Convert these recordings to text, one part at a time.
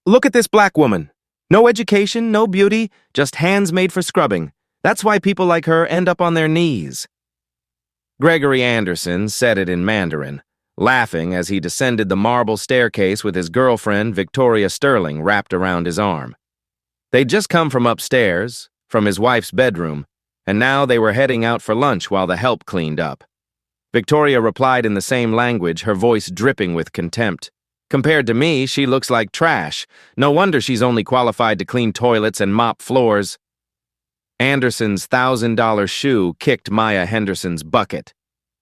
Look at this black woman. No education, no beauty, just hands made for scrubbing. That's why people like her end up on their knees." Gregory Anderson said it in Mandarin, laughing as he descended the marble staircase with his girlfriend, Victoria Sterling, wrapped around his arm. They'd just come from upstairs, from his wife's bedroom, and now they were heading out for lunch while the help cleaned up. Victoria replied in the same language, her voice dripping with contempt. "Compared to me, she looks like trash. No wonder she's only qualified to clean toilets and mop floors." Anderson's $1,000 shoe kicked Maya Henderson's bucket.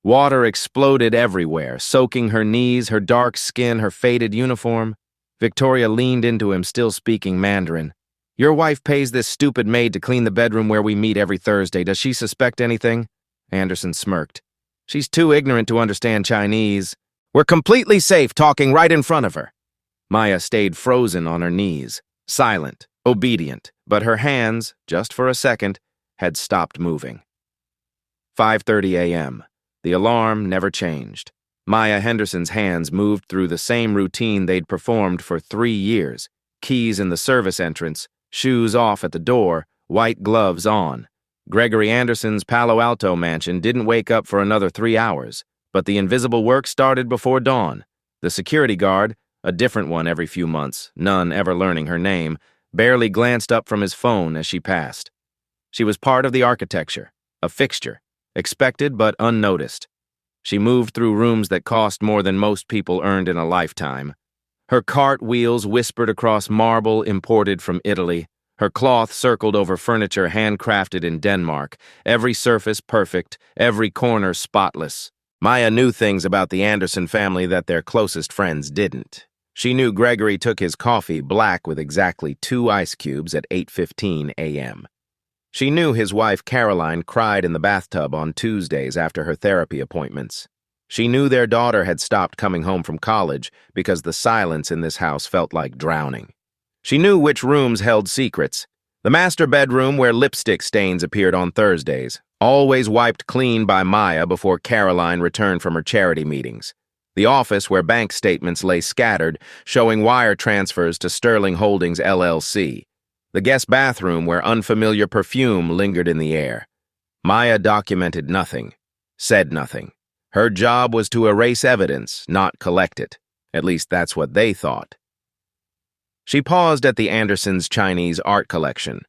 Water exploded everywhere, soaking her knees, her dark skin, her faded uniform. Victoria leaned into him, still speaking Mandarin. "Your wife pays this stupid maid to clean the bedroom where we meet every Thursday. Does she suspect anything?" Anderson smirked. "She's too ignorant to understand Chinese. We're completely safe talking right in front of her." Maya stayed frozen on her knees, silent, obedient, but her hands, just for a second, had stopped moving. 5:30 a.m. The alarm never changed. Maya Henderson's hands moved through the same routine they'd performed for 3 years. Keys in the service entrance, shoes off at the door, white gloves on. Gregory Anderson's Palo Alto mansion didn't wake up for another 3 hours, but the invisible work started before dawn. The security guard, a different one every few months, none ever learning her name, barely glanced up from his phone as she passed. She was part of the architecture, a fixture, expected but unnoticed. She moved through rooms that cost more than most people earned in a lifetime. Her cart wheels whispered across marble imported from Italy. Her cloth circled over furniture handcrafted in Denmark, every surface perfect, every corner spotless. Maya knew things about the Anderson family that their closest friends didn't. She knew Gregory took his coffee black with exactly 2 ice cubes at 8:15 a.m. She knew his wife Caroline cried in the bathtub on Tuesdays after her therapy appointments. She knew their daughter had stopped coming home from college because the silence in this house felt like drowning. She knew which rooms held secrets. The master bedroom where lipstick stains appeared on Thursdays, always wiped clean by Maya before Caroline returned from her charity meetings. The office where bank statements lay scattered, showing wire transfers to Sterling Holdings LLC. The guest bathroom where unfamiliar perfume lingered in the air. Maya documented nothing, said nothing. Her job was to erase evidence, not collect it. At least that's what they thought. She paused at the Andersons' Chinese art collection,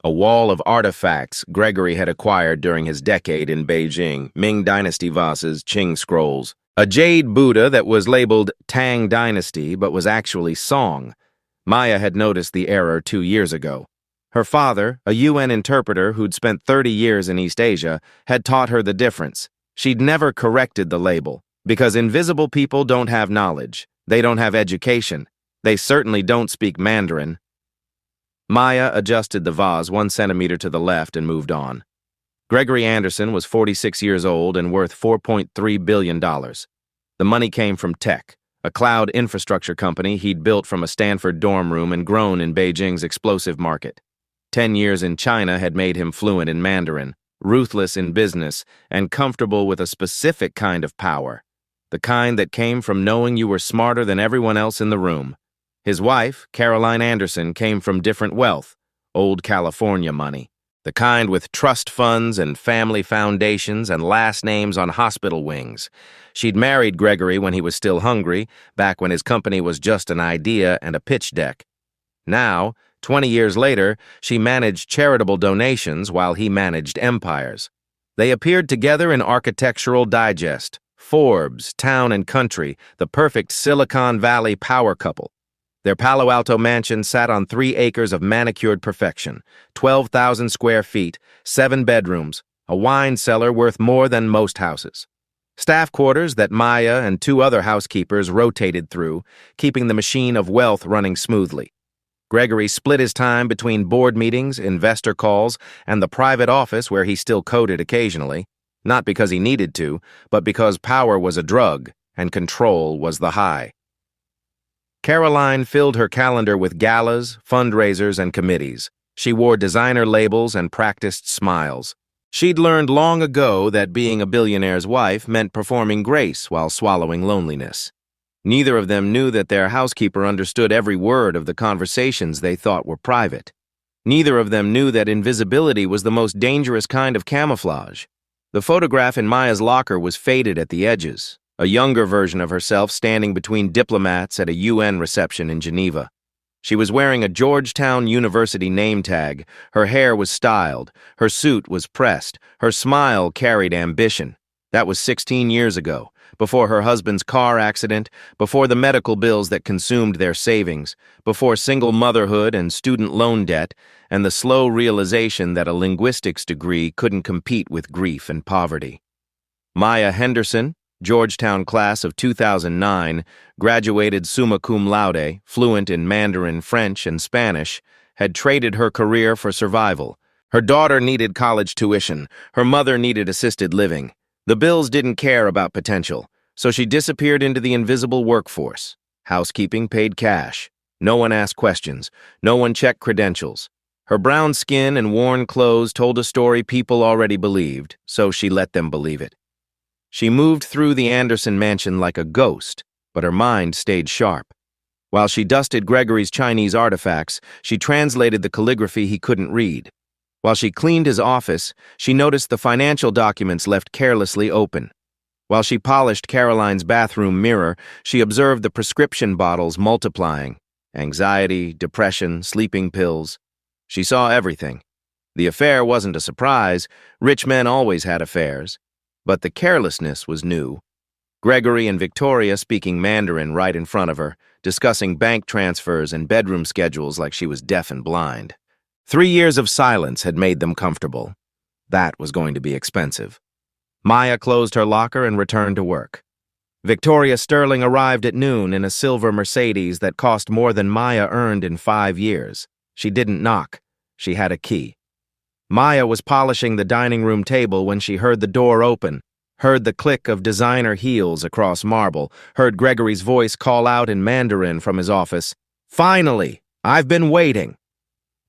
a wall of artifacts Gregory had acquired during his decade in Beijing, Ming Dynasty vases, Qing scrolls, a jade Buddha that was labeled Tang Dynasty but was actually Song. Maya had noticed the error 2 years ago. Her father, a UN interpreter who'd spent 30 years in East Asia, had taught her the difference. She'd never corrected the label, because invisible people don't have knowledge. They don't have education. They certainly don't speak Mandarin. Maya adjusted the vase 1 centimeter to the left and moved on. Gregory Anderson was 46 years old and worth $4.3 billion. The money came from tech, a cloud infrastructure company he'd built from a Stanford dorm room and grown in Beijing's explosive market. 10 years in China had made him fluent in Mandarin, ruthless in business, and comfortable with a specific kind of power, the kind that came from knowing you were smarter than everyone else in the room. His wife, Caroline Anderson, came from different wealth, old California money, the kind with trust funds and family foundations and last names on hospital wings. She'd married Gregory when he was still hungry, back when his company was just an idea and a pitch deck. Now, 20 years later, she managed charitable donations while he managed empires. They appeared together in Architectural Digest, Forbes, Town and Country, the perfect Silicon Valley power couple. Their Palo Alto mansion sat on 3 acres of manicured perfection, 12,000 square feet, 7 bedrooms, a wine cellar worth more than most houses. Staff quarters that Maya and 2 other housekeepers rotated through, keeping the machine of wealth running smoothly. Gregory split his time between board meetings, investor calls, and the private office where he still coded occasionally, not because he needed to, but because power was a drug and control was the high. Caroline filled her calendar with galas, fundraisers, and committees. She wore designer labels and practiced smiles. She'd learned long ago that being a billionaire's wife meant performing grace while swallowing loneliness. Neither of them knew that their housekeeper understood every word of the conversations they thought were private. Neither of them knew that invisibility was the most dangerous kind of camouflage. The photograph in Maya's locker was faded at the edges, a younger version of herself standing between diplomats at a UN reception in Geneva. She was wearing a Georgetown University name tag, her hair was styled, her suit was pressed, her smile carried ambition. That was 16 years ago, before her husband's car accident, before the medical bills that consumed their savings, before single motherhood and student loan debt, and the slow realization that a linguistics degree couldn't compete with grief and poverty. Maya Henderson, Georgetown class of 2009, graduated summa cum laude, fluent in Mandarin, French, and Spanish, had traded her career for survival. Her daughter needed college tuition, her mother needed assisted living. The bills didn't care about potential, so she disappeared into the invisible workforce. Housekeeping paid cash. No one asked questions. No one checked credentials. Her brown skin and worn clothes told a story people already believed, so she let them believe it. She moved through the Anderson mansion like a ghost, but her mind stayed sharp. While she dusted Gregory's Chinese artifacts, she translated the calligraphy he couldn't read. While she cleaned his office, she noticed the financial documents left carelessly open. While she polished Caroline's bathroom mirror, she observed the prescription bottles multiplying. Anxiety, depression, sleeping pills. She saw everything. The affair wasn't a surprise. Rich men always had affairs. But the carelessness was new. Gregory and Victoria speaking Mandarin right in front of her, discussing bank transfers and bedroom schedules like she was deaf and blind. 3 years of silence had made them comfortable. That was going to be expensive. Maya closed her locker and returned to work. Victoria Sterling arrived at noon in a silver Mercedes that cost more than Maya earned in 5 years. She didn't knock. She had a key. Maya was polishing the dining room table when she heard the door open, heard the click of designer heels across marble, heard Gregory's voice call out in Mandarin from his office, "Finally! I've been waiting!"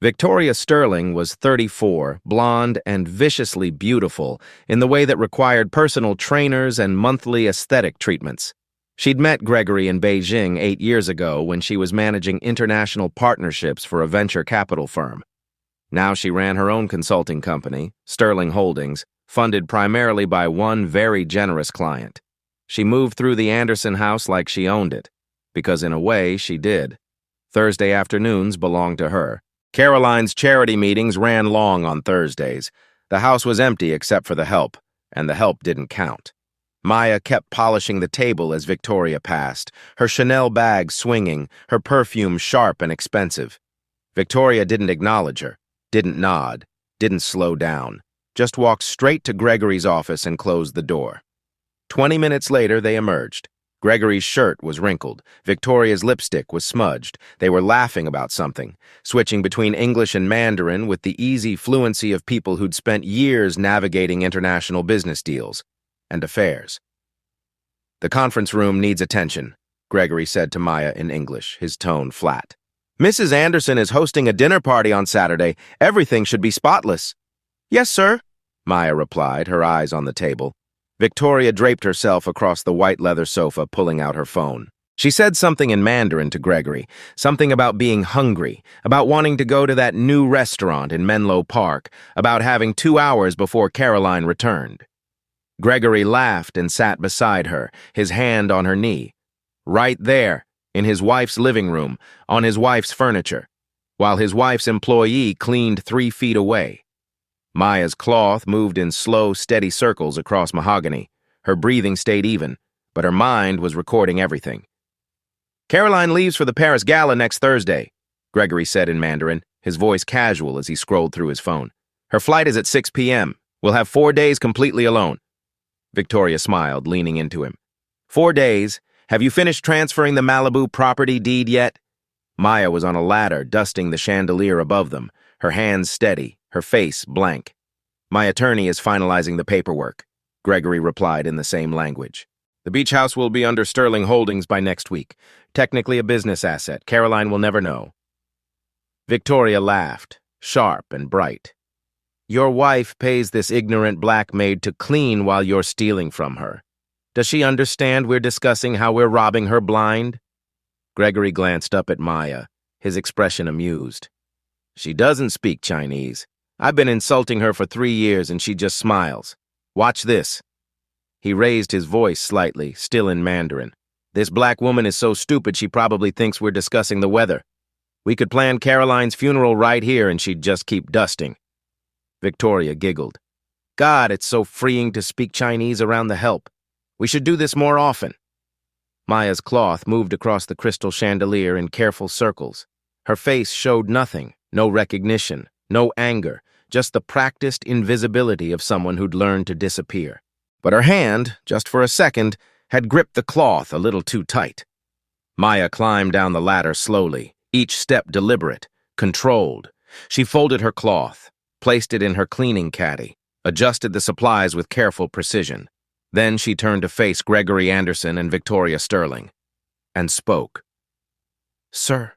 Victoria Sterling was 34, blonde, and viciously beautiful in the way that required personal trainers and monthly aesthetic treatments. She'd met Gregory in Beijing 8 years ago when she was managing international partnerships for a venture capital firm. Now she ran her own consulting company, Sterling Holdings, funded primarily by one very generous client. She moved through the Anderson house like she owned it, because in a way she did. Thursday afternoons belonged to her. Caroline's charity meetings ran long on Thursdays. The house was empty except for the help, and the help didn't count. Maya kept polishing the table as Victoria passed, her Chanel bag swinging, her perfume sharp and expensive. Victoria didn't acknowledge her, didn't nod, didn't slow down, just walked straight to Gregory's office and closed the door. 20 minutes later, they emerged. Gregory's shirt was wrinkled. Victoria's lipstick was smudged. They were laughing about something, switching between English and Mandarin with the easy fluency of people who'd spent years navigating international business deals and affairs. "The conference room needs attention," Gregory said to Maya in English, his tone flat. "Mrs. Anderson is hosting a dinner party on Saturday. Everything should be spotless." "Yes, sir," Maya replied, her eyes on the table. Victoria draped herself across the white leather sofa, pulling out her phone. She said something in Mandarin to Gregory, something about being hungry, about wanting to go to that new restaurant in Menlo Park, about having 2 hours before Caroline returned. Gregory laughed and sat beside her, his hand on her knee. Right there, in his wife's living room, on his wife's furniture, while his wife's employee cleaned 3 feet away. Maya's cloth moved in slow, steady circles across mahogany. Her breathing stayed even, but her mind was recording everything. "Caroline leaves for the Paris Gala next Thursday," Gregory said in Mandarin, his voice casual as he scrolled through his phone. "Her flight is at 6 p.m. We'll have 4 days completely alone." Victoria smiled, leaning into him. 4 days? Have you finished transferring the Malibu property deed yet?" Maya was on a ladder, dusting the chandelier above them, her hands steady, her face blank. "My attorney is finalizing the paperwork," Gregory replied in the same language. "The beach house will be under Sterling Holdings by next week. Technically a business asset. Caroline will never know." Victoria laughed, sharp and bright. "Your wife pays this ignorant black maid to clean while you're stealing from her. Does she understand we're discussing how we're robbing her blind? Gregory glanced up at Maya, his expression amused. She doesn't speak Chinese. I've been insulting her for 3 years and she just smiles. Watch this. He raised his voice slightly, still in Mandarin. This black woman is so stupid she probably thinks we're discussing the weather. We could plan Caroline's funeral right here and she'd just keep dusting. Victoria giggled. God, it's so freeing to speak Chinese around the help. We should do this more often. Maya's cloth moved across the crystal chandelier in careful circles. Her face showed nothing, no recognition, no anger, just the practiced invisibility of someone who'd learned to disappear. But her hand, just for a second, had gripped the cloth a little too tight. Maya climbed down the ladder slowly, each step deliberate, controlled. She folded her cloth, placed it in her cleaning caddy, adjusted the supplies with careful precision. Then she turned to face Gregory Anderson and Victoria Sterling, and spoke. "Sir,"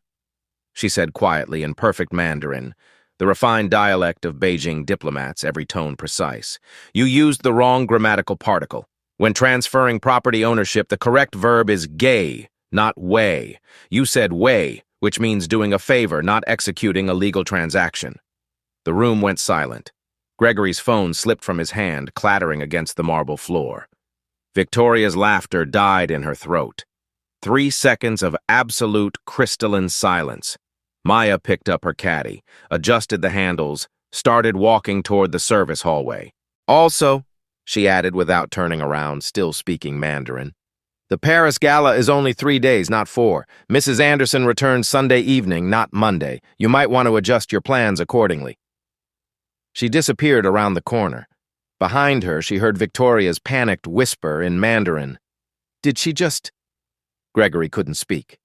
she said quietly in perfect Mandarin, the refined dialect of Beijing diplomats, every tone precise. "You used the wrong grammatical particle. When transferring property ownership, the correct verb is gay, not way. You said way, which means doing a favor, not executing a legal transaction." The room went silent. Gregory's phone slipped from his hand, clattering against the marble floor. Victoria's laughter died in her throat. 3 seconds of absolute crystalline silence. Maya picked up her caddy, adjusted the handles, started walking toward the service hallway. "Also," she added without turning around, still speaking Mandarin, "the Paris Gala is only 3 days, not 4. Mrs. Anderson returns Sunday evening, not Monday. You might want to adjust your plans accordingly." She disappeared around the corner. Behind her, she heard Victoria's panicked whisper in Mandarin. "Did she just—" Gregory couldn't speak,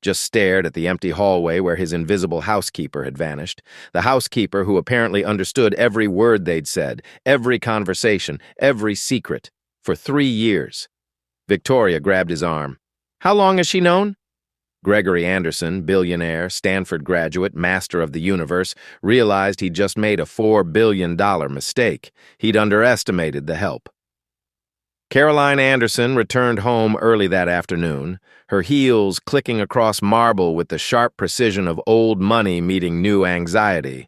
just stared at the empty hallway where his invisible housekeeper had vanished, the housekeeper who apparently understood every word they'd said, every conversation, every secret, for 3 years. Victoria grabbed his arm. "How long has she known?" Gregory Anderson, billionaire, Stanford graduate, master of the universe, realized he'd just made a $4 billion mistake. He'd underestimated the help. Caroline Anderson returned home early that afternoon, her heels clicking across marble with the sharp precision of old money meeting new anxiety.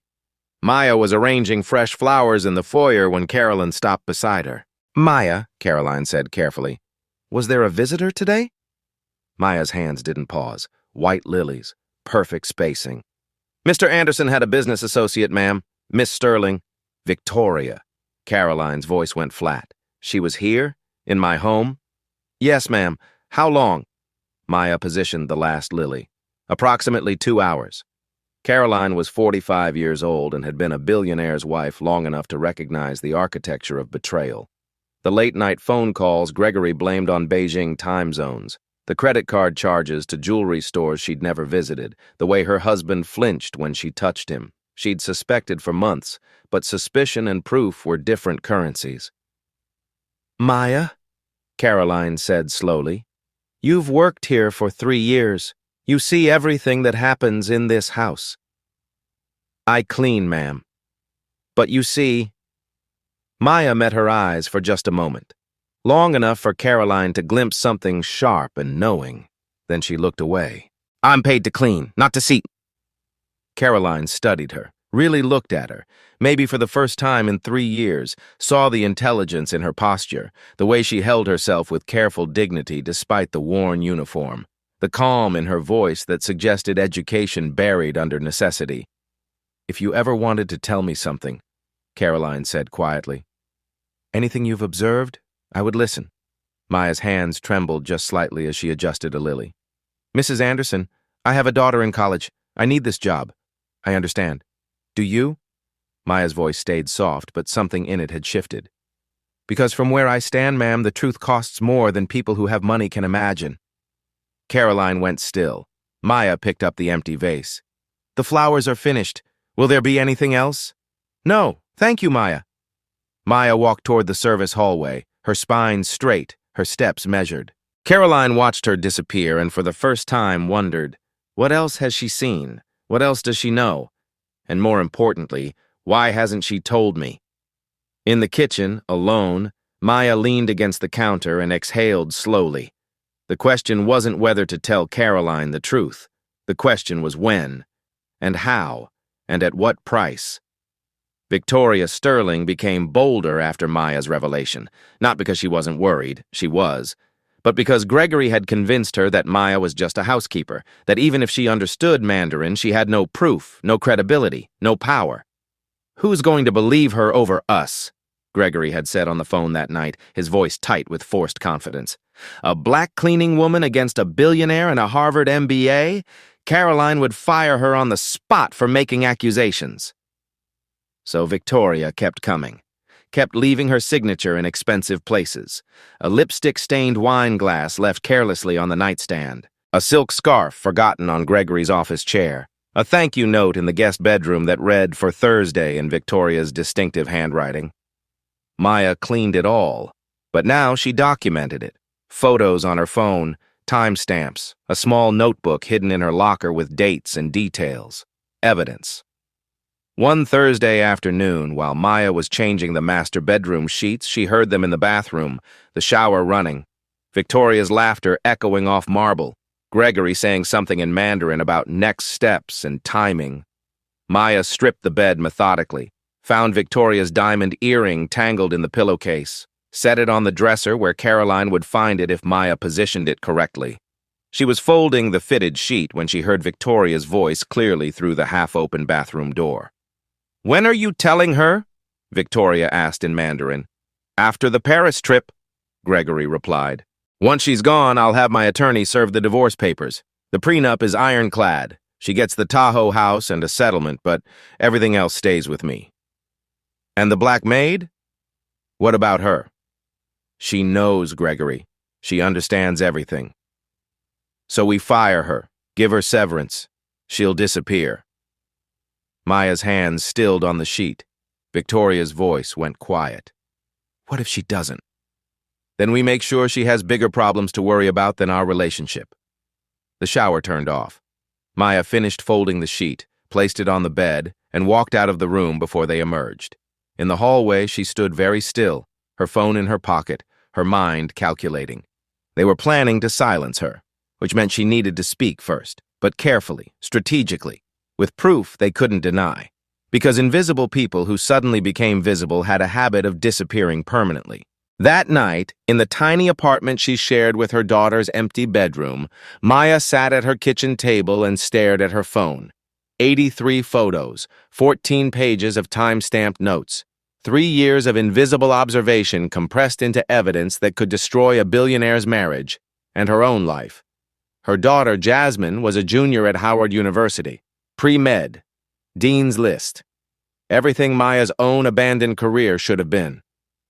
Maya was arranging fresh flowers in the foyer when Caroline stopped beside her. "Maya," Caroline said carefully, "was there a visitor today?" Maya's hands didn't pause. White lilies, perfect spacing. "Mr. Anderson had a business associate, ma'am. Miss Sterling." "Victoria." Caroline's voice went flat. "She was here? In my home?" "Yes, ma'am. How long?" Maya positioned the last lily. "Approximately 2 hours." Caroline was 45 years old and had been a billionaire's wife long enough to recognize the architecture of betrayal. The late-night phone calls Gregory blamed on Beijing time zones, the credit card charges to jewelry stores she'd never visited, the way her husband flinched when she touched him. She'd suspected for months, but suspicion and proof were different currencies. "Maya," Caroline said slowly, "you've worked here for 3 years. You see everything that happens in this house." "I clean, ma'am. But you see—" Maya met her eyes for just a moment, long enough for Caroline to glimpse something sharp and knowing. Then she looked away. "I'm paid to clean, not to see." Caroline studied her, really looked at her, maybe for the first time in 3 years, saw the intelligence in her posture, the way she held herself with careful dignity despite the worn uniform, the calm in her voice that suggested education buried under necessity. "If you ever wanted to tell me something," Caroline said quietly, "anything you've observed, I would listen." Maya's hands trembled just slightly as she adjusted a lily. "Mrs. Anderson, I have a daughter in college. I need this job." "I understand. Do you?" Maya's voice stayed soft, but something in it had shifted. "Because from where I stand, ma'am, the truth costs more than people who have money can imagine." Caroline went still. Maya picked up the empty vase. "The flowers are finished. Will there be anything else?" "No, thank you, Maya." Maya walked toward the service hallway, her spine straight, her steps measured. Caroline watched her disappear and for the first time wondered, what else has she seen? What else does she know? And more importantly, why hasn't she told me? In the kitchen, alone, Maya leaned against the counter and exhaled slowly. The question wasn't whether to tell Caroline the truth. The question was when, and how, and at what price. Victoria Sterling became bolder after Maya's revelation, not because she wasn't worried, she was, but because Gregory had convinced her that Maya was just a housekeeper, that even if she understood Mandarin, she had no proof, no credibility, no power. "Who's going to believe her over us?" Gregory had said on the phone that night, his voice tight with forced confidence. A black cleaning woman against a billionaire and a Harvard MBA? Caroline would fire her on the spot for making accusations. So Victoria kept coming, kept leaving her signature in expensive places. A lipstick-stained wine glass left carelessly on the nightstand, a silk scarf forgotten on Gregory's office chair, a thank you note in the guest bedroom that read "for Thursday" in Victoria's distinctive handwriting. Maya cleaned it all, but now she documented it. Photos on her phone, timestamps, a small notebook hidden in her locker with dates and details. Evidence. One Thursday afternoon, while Maya was changing the master bedroom sheets, she heard them in the bathroom, the shower running, Victoria's laughter echoing off marble, Gregory saying something in Mandarin about next steps and timing. Maya stripped the bed methodically, found Victoria's diamond earring tangled in the pillowcase, set it on the dresser where Caroline would find it if Maya positioned it correctly. She was folding the fitted sheet when she heard Victoria's voice clearly through the half-open bathroom door. "When are you telling her?" Victoria asked in Mandarin. "After the Paris trip," Gregory replied. "Once she's gone, I'll have my attorney serve the divorce papers. The prenup is ironclad. She gets the Tahoe house and a settlement, but everything else stays with me." "And the black maid? What about her?" "She knows, Gregory. She understands everything. So we fire her, give her severance. She'll disappear." Maya's hands stilled on the sheet. Victoria's voice went quiet. "What if she doesn't?" "Then we make sure she has bigger problems to worry about than our relationship." The shower turned off. Maya finished folding the sheet, placed it on the bed, and walked out of the room before they emerged. In the hallway, she stood very still, her phone in her pocket, her mind calculating. They were planning to silence her, which meant she needed to speak first, but carefully, strategically, with proof they couldn't deny. Because invisible people who suddenly became visible had a habit of disappearing permanently. That night, in the tiny apartment she shared with her daughter's empty bedroom, Maya sat at her kitchen table and stared at her phone. 83 photos, 14 pages of time-stamped notes. 3 years of invisible observation compressed into evidence that could destroy a billionaire's marriage and her own life. Her daughter, Jasmine, was a junior at Howard University, pre-med, Dean's List. Everything Maya's own abandoned career should have been.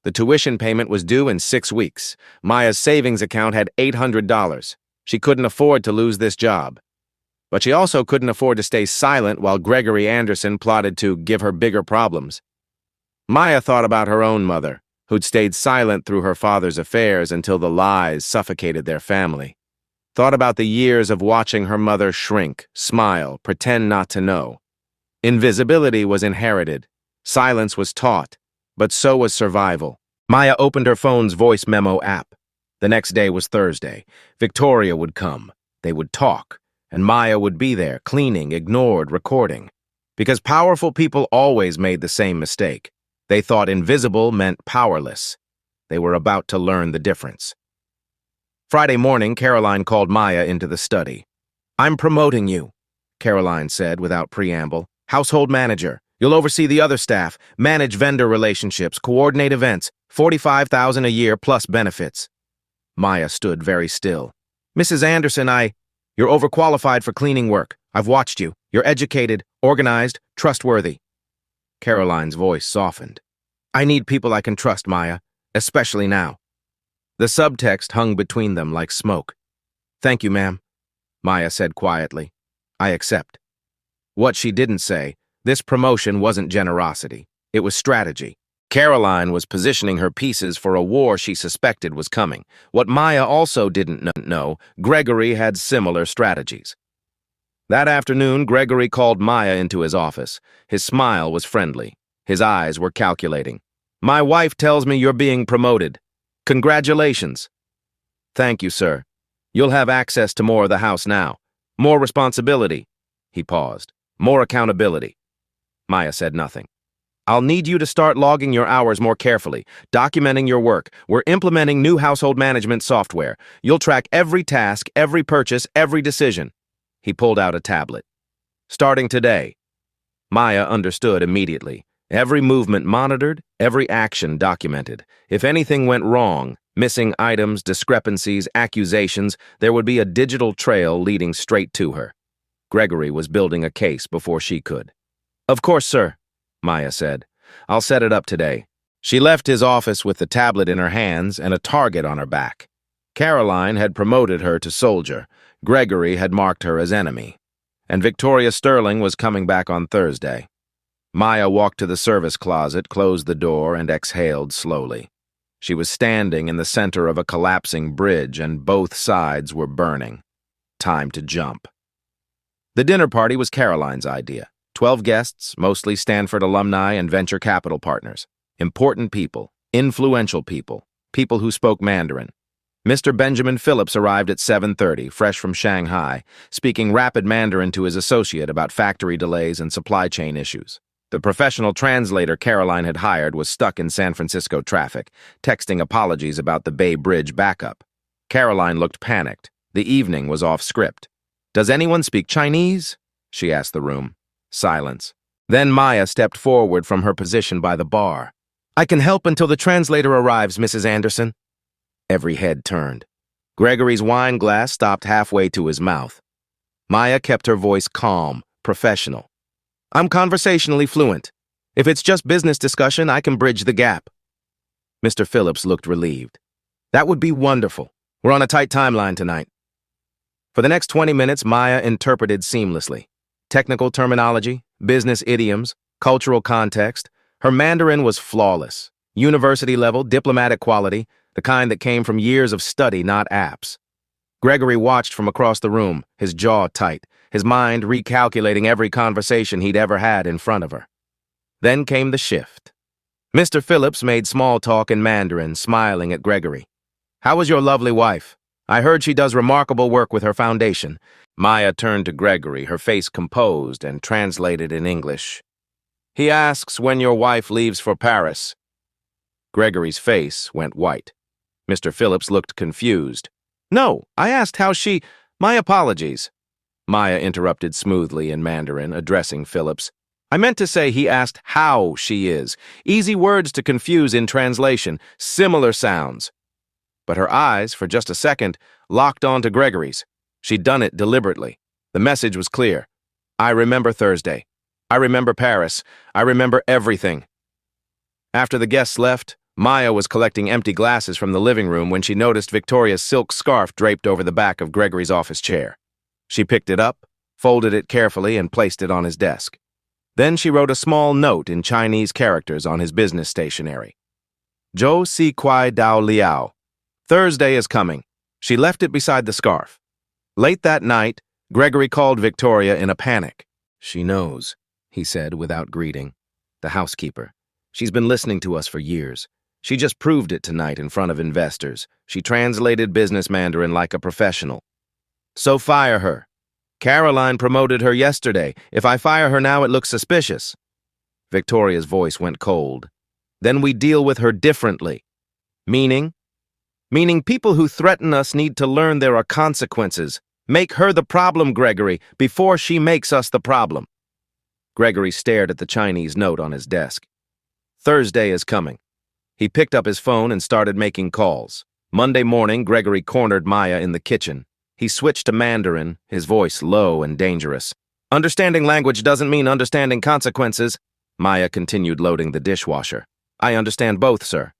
The tuition payment was due in 6 weeks. Maya's savings account had $800. She couldn't afford to lose this job. But she also couldn't afford to stay silent while Gregory Anderson plotted to give her bigger problems. Maya thought about her own mother, who'd stayed silent through her father's affairs until the lies suffocated their family. Thought about the years of watching her mother shrink, smile, pretend not to know. Invisibility was inherited. Silence was taught, but so was survival. Maya opened her phone's voice memo app. The next day was Thursday. Victoria would come. They would talk, and Maya would be there, cleaning, ignored, recording. Because powerful people always made the same mistake. They thought invisible meant powerless. They were about to learn the difference. Friday morning, Caroline called Maya into the study. "I'm promoting you," Caroline said without preamble. "Household manager. You'll oversee the other staff, manage vendor relationships, coordinate events, $45,000 a year plus benefits." Maya stood very still. "Mrs. Anderson, You're overqualified for cleaning work. I've watched you. You're educated, organized, trustworthy." Caroline's voice softened. "I need people I can trust, Maya, especially now." The subtext hung between them like smoke. "Thank you, ma'am," Maya said quietly. "I accept." What she didn't say, this promotion wasn't generosity. It was strategy. Caroline was positioning her pieces for a war she suspected was coming. What Maya also didn't know, Gregory had similar strategies. That afternoon, Gregory called Maya into his office. His smile was friendly. His eyes were calculating. "My wife tells me you're being promoted. Congratulations. Thank you, sir. You'll have access to more of the house now. More responsibility. He paused. More accountability. Maya said nothing. I'll need you to start logging your hours more carefully, documenting your work. We're implementing new household management software. You'll track every task, every purchase, every decision. He pulled out a tablet. Starting today. Maya understood immediately. Every movement monitored, every action documented. If anything went wrong, missing items, discrepancies, accusations, there would be a digital trail leading straight to her. Gregory was building a case before she could. Of course, sir, Maya said. I'll set it up today. She left his office with the tablet in her hands and a target on her back. Caroline had promoted her to soldier. Gregory had marked her as enemy. And Victoria Sterling was coming back on Thursday. Maya walked to the service closet, closed the door, and exhaled slowly. She was standing in the center of a collapsing bridge, and both sides were burning. Time to jump. The dinner party was Caroline's idea. 12 guests, mostly Stanford alumni and venture capital partners. Important people, influential people, people who spoke Mandarin. Mr. Benjamin Phillips arrived at 7:30, fresh from Shanghai, speaking rapid Mandarin to his associate about factory delays and supply chain issues. The professional translator Caroline had hired was stuck in San Francisco traffic, texting apologies about the Bay Bridge backup. Caroline looked panicked. The evening was off script. Does anyone speak Chinese? She asked the room. Silence. Then Maya stepped forward from her position by the bar. I can help until the translator arrives, Mrs. Anderson. Every head turned. Gregory's wine glass stopped halfway to his mouth. Maya kept her voice calm, professional. I'm conversationally fluent. If it's just business discussion, I can bridge the gap. Mr. Phillips looked relieved. That would be wonderful. We're on a tight timeline tonight. For the next 20 minutes, Maya interpreted seamlessly. Technical terminology, business idioms, cultural context. Her Mandarin was flawless. University level, diplomatic quality, the kind that came from years of study, not apps. Gregory watched from across the room, his jaw tight, his mind recalculating every conversation he'd ever had in front of her. Then came the shift. Mr. Phillips made small talk in Mandarin, smiling at Gregory. How is your lovely wife? I heard she does remarkable work with her foundation. Maya turned to Gregory, her face composed, and translated in English. He asks when your wife leaves for Paris. Gregory's face went white. Mr. Phillips looked confused. No, I asked how she... My apologies. Maya interrupted smoothly in Mandarin, addressing Phillips. I meant to say he asked how she is. Easy words to confuse in translation, similar sounds. But her eyes, for just a second, locked onto Gregory's. She'd done it deliberately. The message was clear. I remember Thursday. I remember Paris. I remember everything. After the guests left, Maya was collecting empty glasses from the living room when she noticed Victoria's silk scarf draped over the back of Gregory's office chair. She picked it up, folded it carefully, and placed it on his desk. Then she wrote a small note in Chinese characters on his business stationery. Zhou Si Kuai Dao Liao. Thursday is coming. She left it beside the scarf. Late that night, Gregory called Victoria in a panic. She knows, he said without greeting. The housekeeper. She's been listening to us for years. She just proved it tonight in front of investors. She translated business Mandarin like a professional. So fire her. Caroline promoted her yesterday. If I fire her now, it looks suspicious. Victoria's voice went cold. Then we deal with her differently. Meaning? Meaning people who threaten us need to learn there are consequences. Make her the problem, Gregory, before she makes us the problem. Gregory stared at the Chinese note on his desk. Thursday is coming. He picked up his phone and started making calls. Monday morning, Gregory cornered Maya in the kitchen. He switched to Mandarin, his voice low and dangerous. Understanding language doesn't mean understanding consequences. Maya continued loading the dishwasher. I understand both, sir.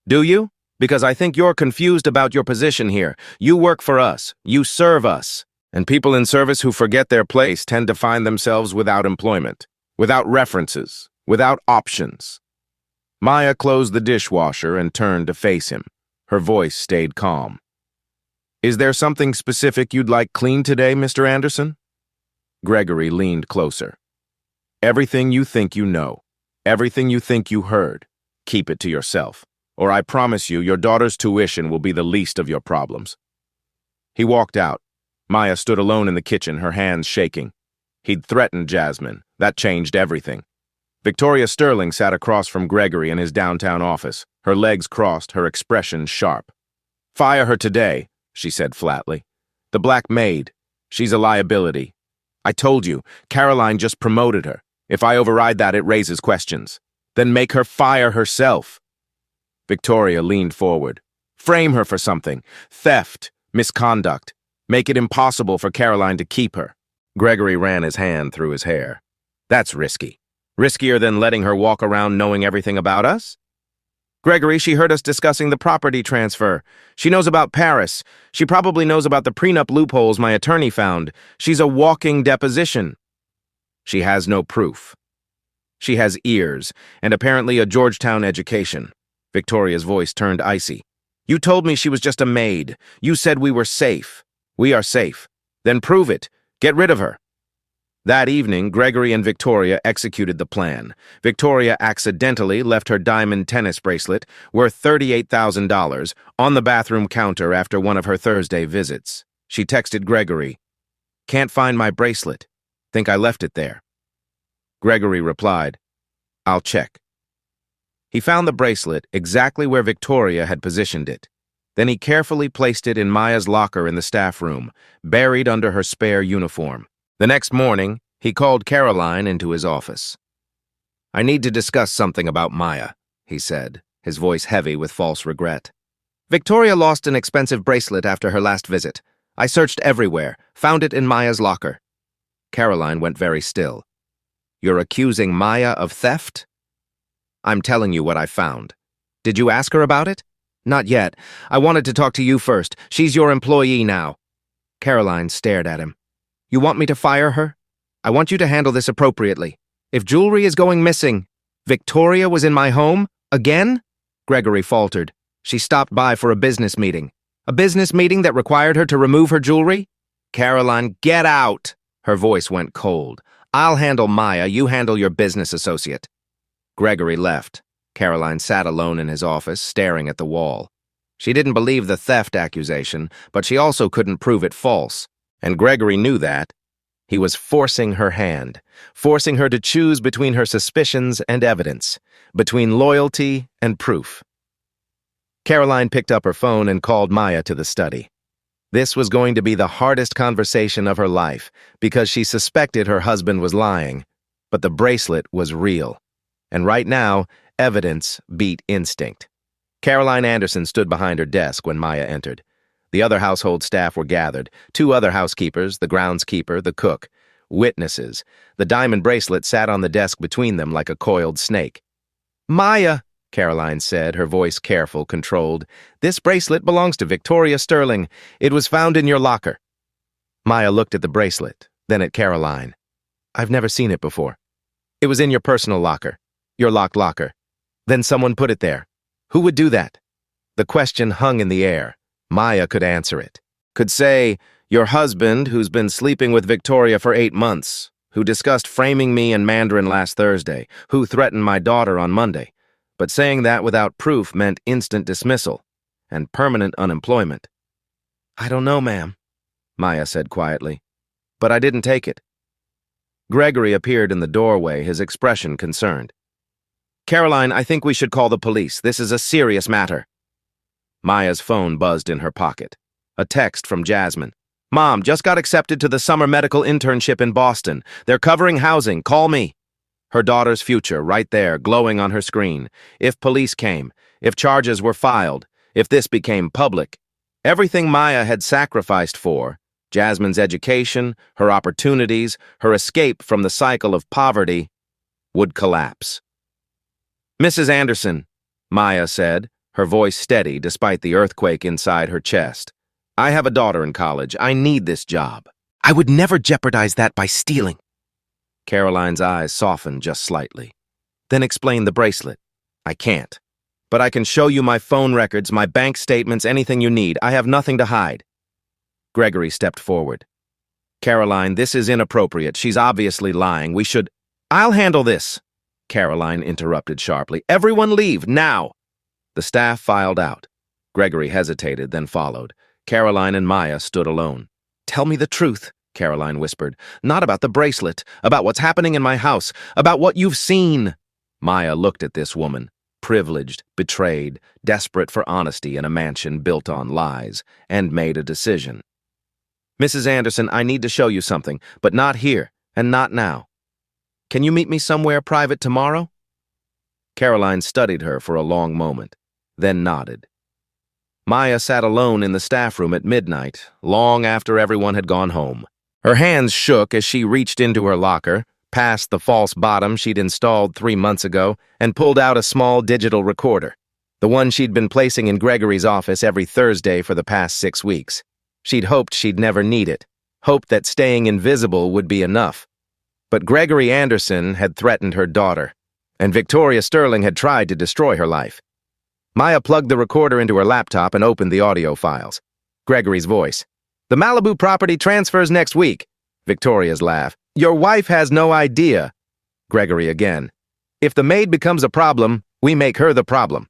Do you? Because I think you're confused about your position here. You work for us. You serve us. And people in service who forget their place tend to find themselves without employment, without references, without options. Maya closed the dishwasher and turned to face him. Her voice stayed calm. Is there something specific you'd like cleaned today, Mr. Anderson? Gregory leaned closer. Everything you think you know, everything you think you heard, keep it to yourself. or I promise you your daughter's tuition will be the least of your problems." He walked out. Maya stood alone in the kitchen, her hands shaking. He'd threatened Jasmine. That changed everything. Victoria Sterling sat across from Gregory in his downtown office, her legs crossed, her expression sharp. "Fire her today," she said flatly. "The black maid. She's a liability. I told you, Caroline just promoted her. If I override that, it raises questions. Then make her fire herself." Victoria leaned forward. "Frame her for something. Theft, misconduct. Make it impossible for Caroline to keep her." Gregory ran his hand through his hair. "That's risky. Riskier than letting her walk around knowing everything about us?" "Gregory, she heard us discussing the property transfer. She knows about Paris. She probably knows about the prenup loopholes my attorney found. She's a walking deposition." "She has no proof." "She has ears, and apparently a Georgetown education." Victoria's voice turned icy. "You told me she was just a maid. You said we were safe. We are safe. Then prove it. Get rid of her." That evening, Gregory and Victoria executed the plan. Victoria accidentally left her diamond tennis bracelet, worth $38,000, on the bathroom counter after one of her Thursday visits. She texted Gregory, "Can't find my bracelet. Think I left it there." Gregory replied, "I'll check." He found the bracelet exactly where Victoria had positioned it. Then he carefully placed it in Maya's locker in the staff room, buried under her spare uniform. The next morning, he called Caroline into his office. "I need to discuss something about Maya," he said, his voice heavy with false regret. "Victoria lost an expensive bracelet after her last visit. I searched everywhere, found it in Maya's locker." Caroline went very still. "You're accusing Maya of theft?" "I'm telling you what I found. Did you ask her about it?" "Not yet. I wanted to talk to you first. She's your employee now." Caroline stared at him. "You want me to fire her? I want you to handle this appropriately. If jewelry is going missing, Victoria was in my home? Again?" Gregory faltered. "She stopped by for a business meeting. A business meeting that required her to remove her jewelry?" "Caroline, get out!" Her voice went cold. "I'll handle Maya, you handle your business associate." Gregory left. Caroline sat alone in his office, staring at the wall. She didn't believe the theft accusation, but she also couldn't prove it false. And Gregory knew that. He was forcing her hand, forcing her to choose between her suspicions and evidence, between loyalty and proof. Caroline picked up her phone and called Maya to the study. This was going to be the hardest conversation of her life because she suspected her husband was lying, but the bracelet was real. And right now, evidence beat instinct. Caroline Anderson stood behind her desk when Maya entered. The other household staff were gathered, 2 other housekeepers, the groundskeeper, the cook, witnesses. The diamond bracelet sat on the desk between them like a coiled snake. "Maya," Caroline said, her voice careful, controlled, "this bracelet belongs to Victoria Sterling. It was found in your locker." Maya looked at the bracelet, then at Caroline. "I've never seen it before." "It was in your personal locker, your locked locker. Then someone put it there. Who would do that?" The question hung in the air. Maya could answer it. Could say, "Your husband, who's been sleeping with Victoria for 8 months, who discussed framing me in Mandarin last Thursday, who threatened my daughter on Monday." But saying that without proof meant instant dismissal and permanent unemployment. "I don't know, ma'am," Maya said quietly. "But I didn't take it." Gregory appeared in the doorway, his expression concerned. "Caroline, I think we should call the police. This is a serious matter." Maya's phone buzzed in her pocket. A text from Jasmine. "Mom, just got accepted to the summer medical internship in Boston. They're covering housing. Call me." Her daughter's future right there, glowing on her screen. If police came, if charges were filed, if this became public, everything Maya had sacrificed for, Jasmine's education, her opportunities, her escape from the cycle of poverty, would collapse. "Mrs. Anderson," Maya said, her voice steady despite the earthquake inside her chest. "I have a daughter in college. I need this job. I would never jeopardize that by stealing." Caroline's eyes softened just slightly. "Then explain the bracelet." "I can't. But I can show you my phone records, my bank statements, anything you need. I have nothing to hide." Gregory stepped forward. "Caroline, this is inappropriate. She's obviously lying. We should—" "I'll handle this," Caroline interrupted sharply. "Everyone leave, now." The staff filed out. Gregory hesitated, then followed. Caroline and Maya stood alone. "Tell me the truth," Caroline whispered. "Not about the bracelet, about what's happening in my house, about what you've seen." Maya looked at this woman, privileged, betrayed, desperate for honesty in a mansion built on lies, and made a decision. "Mrs. Anderson, I need to show you something, but not here, and not now. Can you meet me somewhere private tomorrow?" Caroline studied her for a long moment, then nodded. Maya sat alone in the staff room at midnight, long after everyone had gone home. Her hands shook as she reached into her locker, past the false bottom she'd installed 3 months ago, and pulled out a small digital recorder, the one she'd been placing in Gregory's office every Thursday for the past 6 weeks. She'd hoped she'd never need it, hoped that staying invisible would be enough. But Gregory Anderson had threatened her daughter, and Victoria Sterling had tried to destroy her life. Maya plugged the recorder into her laptop and opened the audio files. Gregory's voice. "The Malibu property transfers next week." Victoria's laugh. "Your wife has no idea." Gregory again. "If the maid becomes a problem, we make her the problem."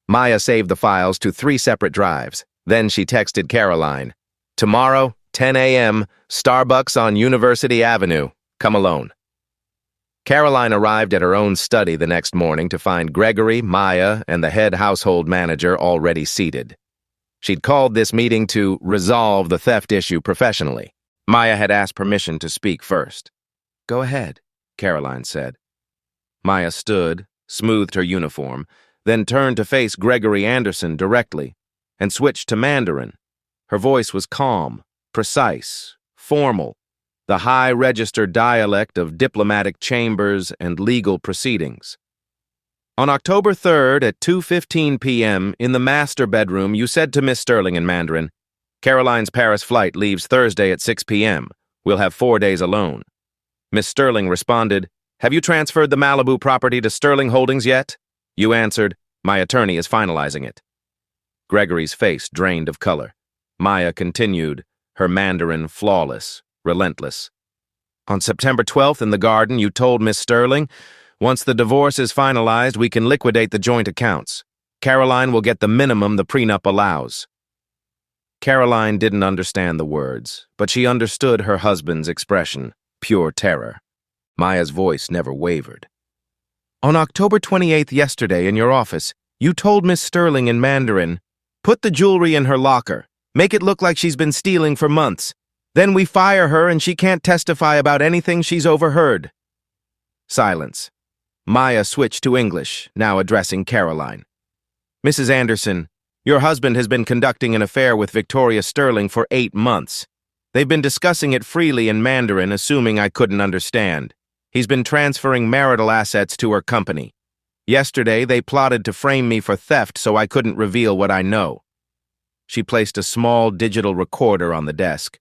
Maya saved the files to 3 separate drives. Then she texted Caroline. "Tomorrow, 10 a.m., Starbucks on University Avenue. Come alone." Caroline arrived at her own study the next morning to find Gregory, Maya, and the head household manager already seated. She'd called this meeting to resolve the theft issue professionally. Maya had asked permission to speak first. "Go ahead," Caroline said. Maya stood, smoothed her uniform, then turned to face Gregory Anderson directly, and switched to Mandarin. Her voice was calm, precise, formal, the high-register dialect of diplomatic chambers and legal proceedings. "On October 3rd at 2:15 p.m. in the master bedroom, you said to Miss Sterling in Mandarin, 'Caroline's Paris flight leaves Thursday at 6 p.m. We'll have 4 days alone.' Miss Sterling responded, 'Have you transferred the Malibu property to Sterling Holdings yet?' You answered, 'My attorney is finalizing it.'" Gregory's face drained of color. Maya continued, her Mandarin flawless, relentless. "On September 12th in the garden, you told Miss Sterling, 'Once the divorce is finalized, we can liquidate the joint accounts. Caroline will get the minimum the prenup allows.'" Caroline didn't understand the words, but she understood her husband's expression, pure terror. Maya's voice never wavered. "On October 28th yesterday in your office, you told Miss Sterling in Mandarin, 'Put the jewelry in her locker. Make it look like she's been stealing for months. Then we fire her and she can't testify about anything she's overheard.'" Silence. Maya switched to English, now addressing Caroline. "Mrs. Anderson, your husband has been conducting an affair with Victoria Sterling for 8 months. They've been discussing it freely in Mandarin, assuming I couldn't understand. He's been transferring marital assets to her company. Yesterday, they plotted to frame me for theft so I couldn't reveal what I know." She placed a small digital recorder on the desk.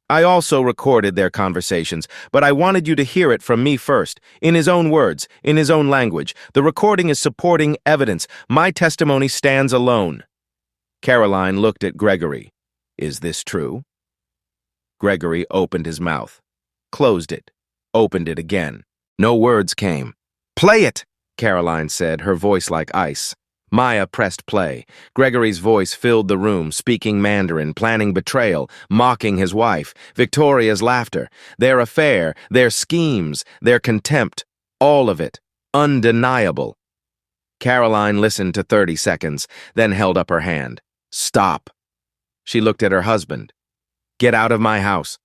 "I also recorded their conversations, but I wanted you to hear it from me first, in his own words, in his own language. The recording is supporting evidence. My testimony stands alone." Caroline looked at Gregory. "Is this true?" Gregory opened his mouth, closed it, opened it again. No words came. "Play it," Caroline said, her voice like ice. Maya pressed play. Gregory's voice filled the room, speaking Mandarin, planning betrayal, mocking his wife, Victoria's laughter, their affair, their schemes, their contempt, all of it, undeniable. Caroline listened to 30 seconds, then held up her hand. "Stop." She looked at her husband. "Get out of my house."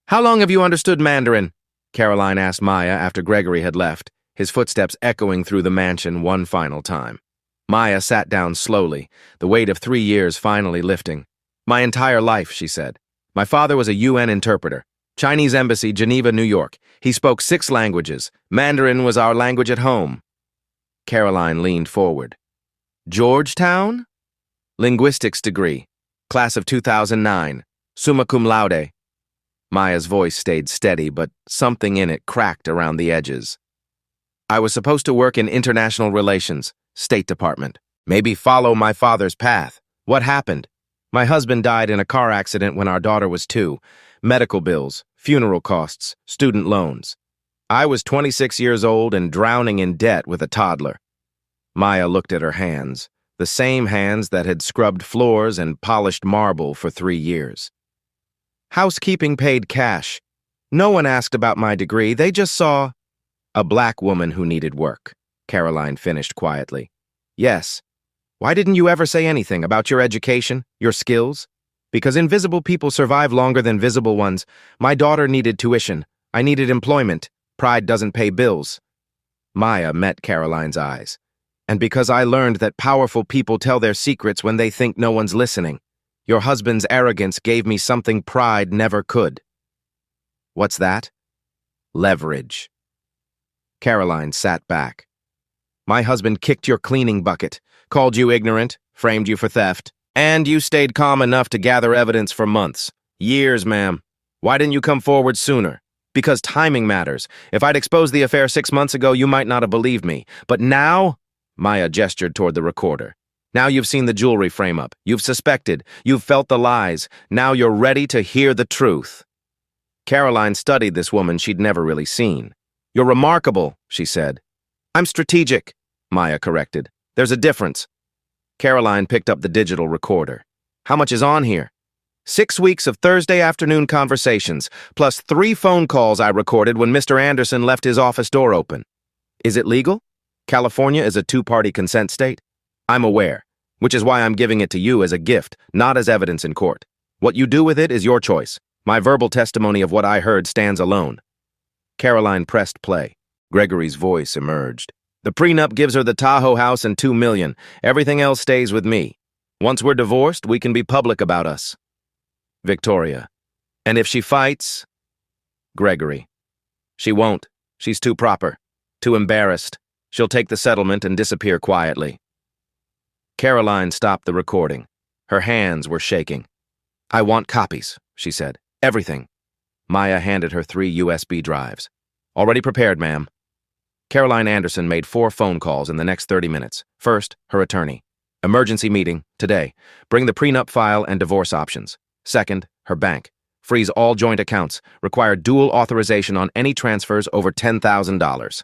"How long have you understood Mandarin?" Caroline asked Maya after Gregory had left, his footsteps echoing through the mansion one final time. Maya sat down slowly, the weight of 3 years finally lifting. "My entire life," she said. "My father was a UN interpreter. Chinese Embassy, Geneva, New York. He spoke 6 languages. Mandarin was our language at home." Caroline leaned forward. "Georgetown?" "Linguistics degree. Class of 2009. Summa cum laude." Maya's voice stayed steady, but something in it cracked around the edges. "I was supposed to work in international relations. State Department. Maybe follow my father's path. What happened? My husband died in a car accident when our daughter was 2. Medical bills, funeral costs, student loans. I was 26 years old and drowning in debt with a toddler." Maya looked at her hands, the same hands that had scrubbed floors and polished marble for 3 years. Housekeeping paid cash. No one asked about my degree, they just saw a black woman who needed work, Caroline finished quietly. Yes. Why didn't you ever say anything about your education, your skills? Because invisible people survive longer than visible ones. My daughter needed tuition. I needed employment. Pride doesn't pay bills. Maya met Caroline's eyes. And because I learned that powerful people tell their secrets when they think no one's listening. Your husband's arrogance gave me something pride never could. What's that? Leverage. Caroline sat back. My husband kicked your cleaning bucket, called you ignorant, framed you for theft, and you stayed calm enough to gather evidence for months. Years, ma'am. Why didn't you come forward sooner? Because timing matters. If I'd exposed the affair 6 months ago, you might not have believed me. But now, Maya gestured toward the recorder. Now you've seen the jewelry frame-up. You've suspected. You've felt the lies. Now you're ready to hear the truth. Caroline studied this woman she'd never really seen. You're remarkable, she said. I'm strategic, Maya corrected. There's a difference. Caroline picked up the digital recorder. How much is on here? 6 weeks of Thursday afternoon conversations, plus 3 phone calls I recorded when Mr. Anderson left his office door open. Is it legal? California is a 2-party consent state. I'm aware, which is why I'm giving it to you as a gift, not as evidence in court. What you do with it is your choice. My verbal testimony of what I heard stands alone. Caroline pressed play. Gregory's voice emerged. The prenup gives her the Tahoe house and $2 million. Everything else stays with me. Once we're divorced, we can be public about us. Victoria. And if she fights? Gregory. She won't. She's too proper. Too embarrassed. She'll take the settlement and disappear quietly. Caroline stopped the recording. Her hands were shaking. I want copies, she said. Everything. Maya handed her 3 USB drives. Already prepared, ma'am. Caroline Anderson made 4 phone calls in the next 30 minutes. First, her attorney. Emergency meeting, today. Bring the prenup file and divorce options. Second, her bank. Freeze all joint accounts. Require dual authorization on any transfers over $10,000.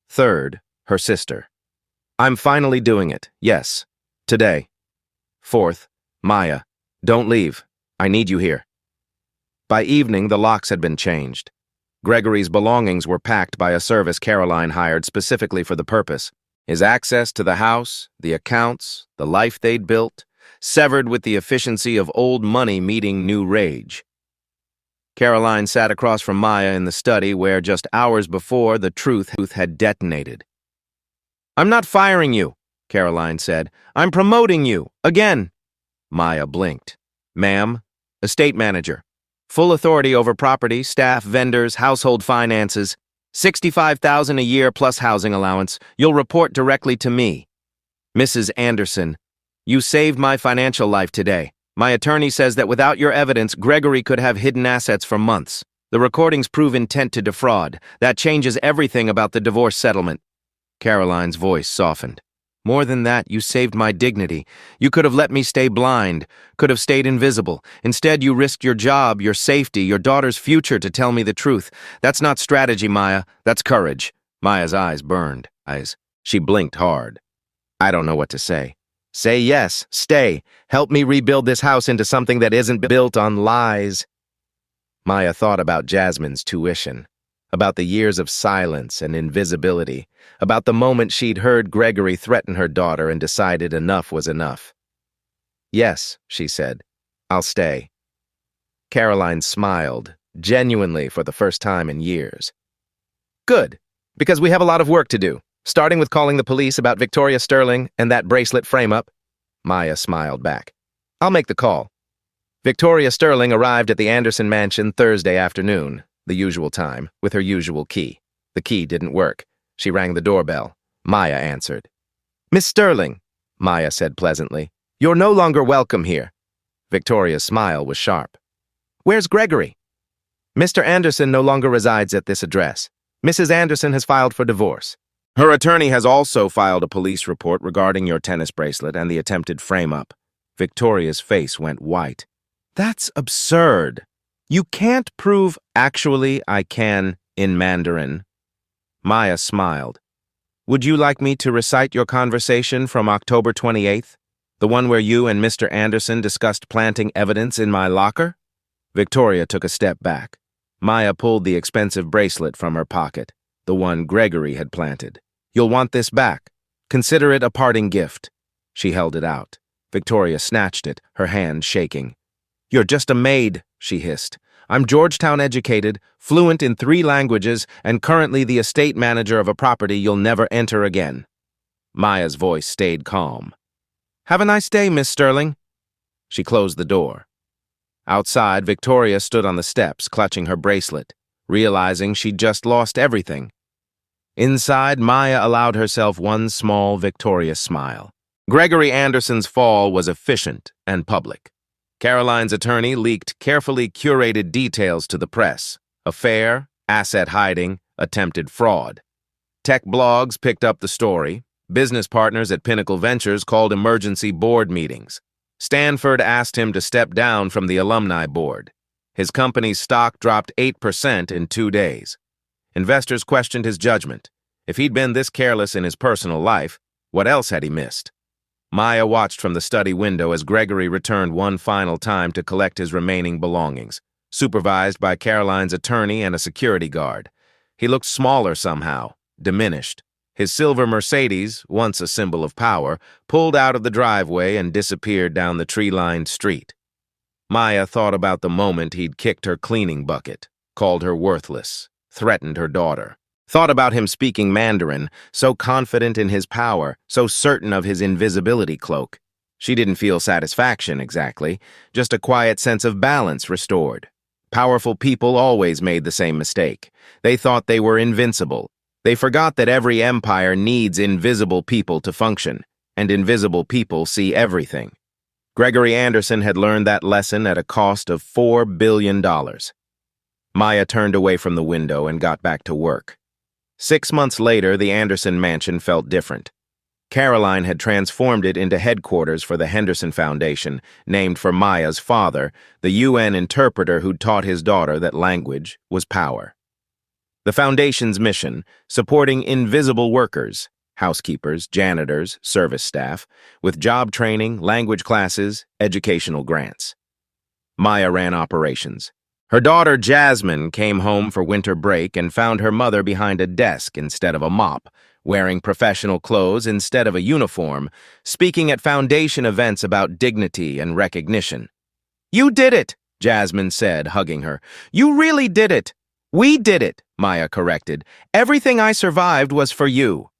Third, her sister. I'm finally doing it, yes. Today. Fourth, Maya. Don't leave. I need you here. By evening, the locks had been changed. Gregory's belongings were packed by a service Caroline hired specifically for the purpose. His access to the house, the accounts, the life they'd built, severed with the efficiency of old money meeting new rage. Caroline sat across from Maya in the study where just hours before the truth had detonated. I'm not firing you, Caroline said. I'm promoting you, again. Maya blinked. Ma'am, estate manager. Full authority over property, staff, vendors, household finances. $65,000 a year plus housing allowance. You'll report directly to me. Mrs. Anderson, you saved my financial life today. My attorney says that without your evidence, Gregory could have hidden assets for months. The recordings prove intent to defraud. That changes everything about the divorce settlement. Caroline's voice softened. More than that, you saved my dignity. You could have let me stay blind, could have stayed invisible. Instead, you risked your job, your safety, your daughter's future to tell me the truth. That's not strategy, Maya. That's courage. Maya's eyes burned. She blinked hard. I don't know what to say. Say yes. Stay. Help me rebuild this house into something that isn't built on lies. Maya thought about Jasmine's tuition, about the years of silence and invisibility, about the moment she'd heard Gregory threaten her daughter and decided enough was enough. Yes, she said, I'll stay. Caroline smiled, genuinely for the first time in years. Good, because we have a lot of work to do, starting with calling the police about Victoria Sterling and that bracelet frame-up. Maya smiled back. I'll make the call. Victoria Sterling arrived at the Anderson mansion Thursday afternoon, the usual time, with her usual key. The key didn't work. She rang the doorbell. Maya answered. Miss Sterling, Maya said pleasantly, you're no longer welcome here. Victoria's smile was sharp. Where's Gregory? Mr. Anderson no longer resides at this address. Mrs. Anderson has filed for divorce. Her attorney has also filed a police report regarding your tennis bracelet and the attempted frame-up. Victoria's face went white. That's absurd. You can't prove. Actually, I can, in Mandarin. Maya smiled. Would you like me to recite your conversation from October 28th? The one where you and Mr. Anderson discussed planting evidence in my locker? Victoria took a step back. Maya pulled the expensive bracelet from her pocket, the one Gregory had planted. You'll want this back. Consider it a parting gift. She held it out. Victoria snatched it, her hand shaking. You're just a maid, she hissed. I'm Georgetown educated, fluent in 3 languages, and currently the estate manager of a property you'll never enter again. Maya's voice stayed calm. Have a nice day, Miss Sterling. She closed the door. Outside, Victoria stood on the steps, clutching her bracelet, realizing she'd just lost everything. Inside, Maya allowed herself one small, victorious smile. Gregory Anderson's fall was efficient and public. Caroline's attorney leaked carefully curated details to the press: affair, asset hiding, attempted fraud. Tech blogs picked up the story. Business partners at Pinnacle Ventures called emergency board meetings. Stanford asked him to step down from the alumni board. His company's stock dropped 8% in 2 days. Investors questioned his judgment. If he'd been this careless in his personal life, what else had he missed? Maya watched from the study window as Gregory returned one final time to collect his remaining belongings, supervised by Caroline's attorney and a security guard. He looked smaller somehow, diminished. His silver Mercedes, once a symbol of power, pulled out of the driveway and disappeared down the tree-lined street. Maya thought about the moment he'd kicked her cleaning bucket, called her worthless, threatened her daughter. Thought about him speaking Mandarin, so confident in his power, so certain of his invisibility cloak. She didn't feel satisfaction, exactly, just a quiet sense of balance restored. Powerful people always made the same mistake. They thought they were invincible. They forgot that every empire needs invisible people to function, and invisible people see everything. Gregory Anderson had learned that lesson at a cost of $4 billion. Maya turned away from the window and got back to work. 6 months later, the Anderson mansion felt different. Caroline had transformed it into headquarters for the Henderson Foundation, named for Maya's father, the UN interpreter who'd taught his daughter that language was power. The Foundation's mission, supporting invisible workers, housekeepers, janitors, service staff, with job training, language classes, educational grants. Maya ran operations. Her daughter Jasmine came home for winter break and found her mother behind a desk instead of a mop, wearing professional clothes instead of a uniform, speaking at Foundation events about dignity and recognition. "You did it," Jasmine said, hugging her. "You really did it." "We did it," Maya corrected. "Everything I survived was for you."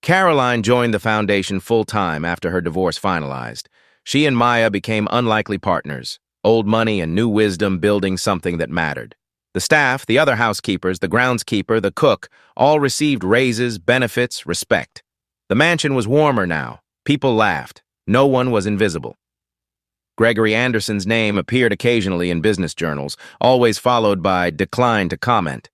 Caroline joined the Foundation full-time after her divorce finalized. She and Maya became unlikely partners. Old money and new wisdom building something that mattered. The staff, the other housekeepers, the groundskeeper, the cook, all received raises, benefits, respect. The mansion was warmer now. People laughed. No one was invisible. Gregory Anderson's name appeared occasionally in business journals, always followed by decline to comment.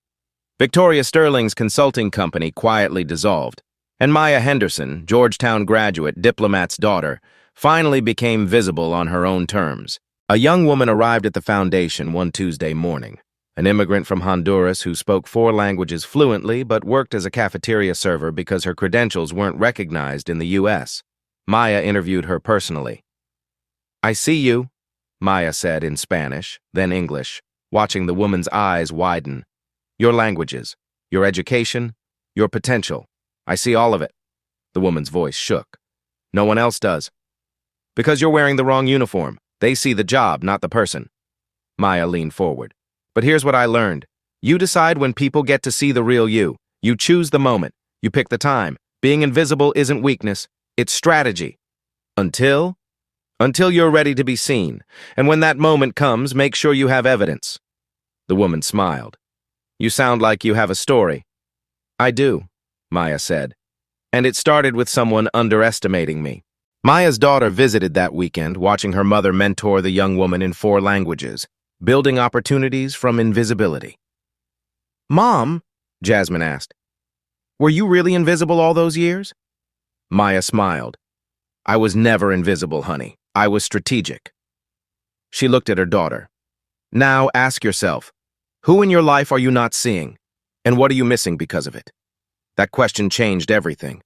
Victoria Sterling's consulting company quietly dissolved, and Maya Henderson, Georgetown graduate, diplomat's daughter, finally became visible on her own terms. A young woman arrived at the Foundation one Tuesday morning, an immigrant from Honduras who spoke 4 languages fluently but worked as a cafeteria server because her credentials weren't recognized in the U.S. Maya interviewed her personally. "I see you," Maya said in Spanish, then English, watching the woman's eyes widen. "Your languages, your education, your potential. I see all of it." The woman's voice shook. "No one else does. Because you're wearing the wrong uniform. They see the job, not the person." Maya leaned forward. "But here's what I learned. You decide when people get to see the real you. You choose the moment. You pick the time. Being invisible isn't weakness. It's strategy. Until you're ready to be seen. And when that moment comes, make sure you have evidence." The woman smiled. "You sound like you have a story." "I do," Maya said. "And it started with someone underestimating me." Maya's daughter visited that weekend, watching her mother mentor the young woman in 4 languages, building opportunities from invisibility. "Mom," Jasmine asked, "were you really invisible all those years?" Maya smiled. "I was never invisible, honey. I was strategic." She looked at her daughter. "Now ask yourself, who in your life are you not seeing, and what are you missing because of it?" That question changed everything.